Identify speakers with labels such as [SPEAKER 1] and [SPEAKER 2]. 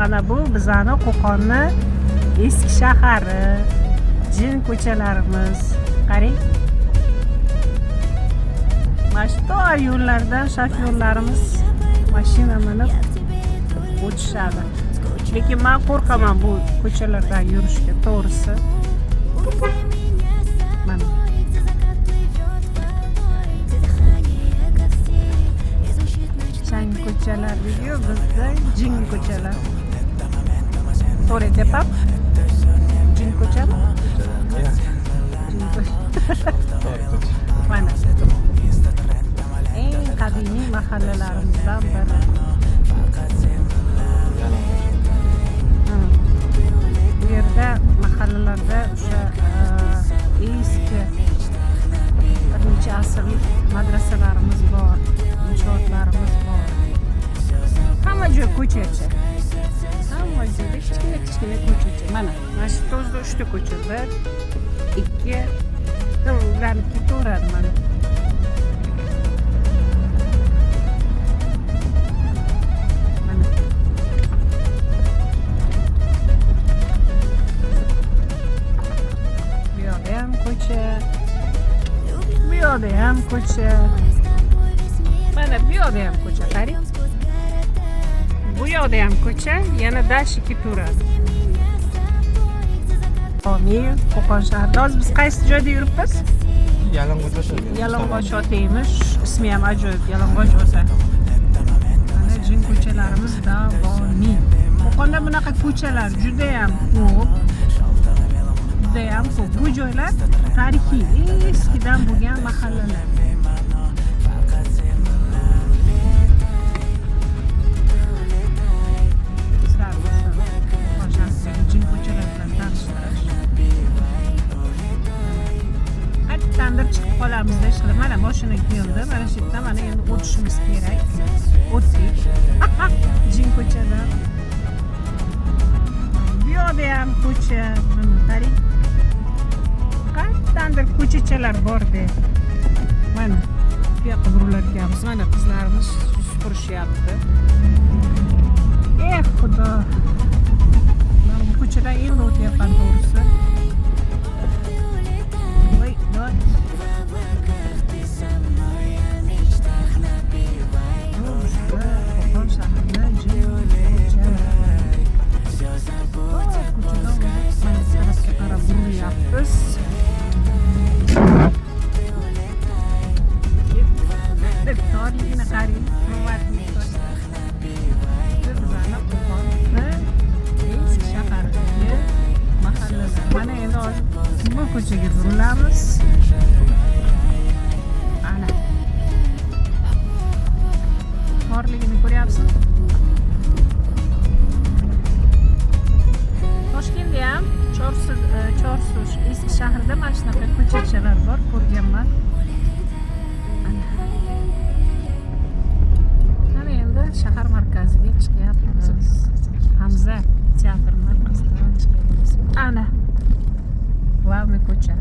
[SPEAKER 1] Mana bu bizani Qo'qonni eski shahari, jin ko'chalarimiz. Qarang. Mana shu tor yo'llardan shofyorlarimiz mashina minib o'tishadi. Lekin men qo'rqaman bu ko'chalardan yurishga, to'g'risi. Mana chang ko'chalar deydi-yu, bizda jin ko'chalar. To'g'ri depam? Jin ko'chami? Mana eng qadimiy mahallalarimizdan biri. Bu yerda mahallalarda o'sha eski bir necha asrlik madrasalarimiz bor, inshootlarimiz bor. Hamma joy ko'chachi. Hamma joyda kichkina ko'chachi. Mana shu tozda 3 ta ko'cha. 1, 2 ularni ketaveradi mana. Bu yoqda ham ko'cha. Mana bu yoqda ham ko'cha, qarang. Bu yoqda ham ko'cha, yana dashi ketaveradi. Amin, Qo'qon shahrida. Hozir biz qaysi joyda yuribmiz? Yalang'och otaymiz. Ismi ham ajoyib, Yalang'och ota. Mana jin ko'chalarimiz davomiy. Qo'qonda bunaqa ko'chalar juda ham ko'p. Bu joylar tarixiy, eskidan bo'lgan mahallalar. Qattandir chiqib qolamizda ishlar. Mana mashina keldi. Mana shu yerda mana endi o'tishimiz kerak. O'tdik. Jin ko'chadan. Bu yoqda ham ko'cha, qarang. Qattandir ko'chachalar bor-da. Mana bu yoqqa burilayotganmiz. Mana qizlarimiz supurishyapti. Xudo. Men bu ko'chadan endi o'tyapman, to'g'risi. Voy, voy. Qo'qon shahrida jin ko'cha. Mana tarafga qarab buryapmiz. Torligini qarang, quvvatli toshlar. Bizani Qo'qonni eski shahardagi mahallalar. Mana endi hozir bu ko'chaga burilamiz. Ana. Torligini ko'ryapsiz? Toshkentda ham Chorsu eski shahrida mana shunaqa ko'chachalar bor, ko'rganman. Shahar markaziga chiqyapmiz. Hamza teatrini qisdan chiqyapmiz. Ana. Glavniy ko'cha.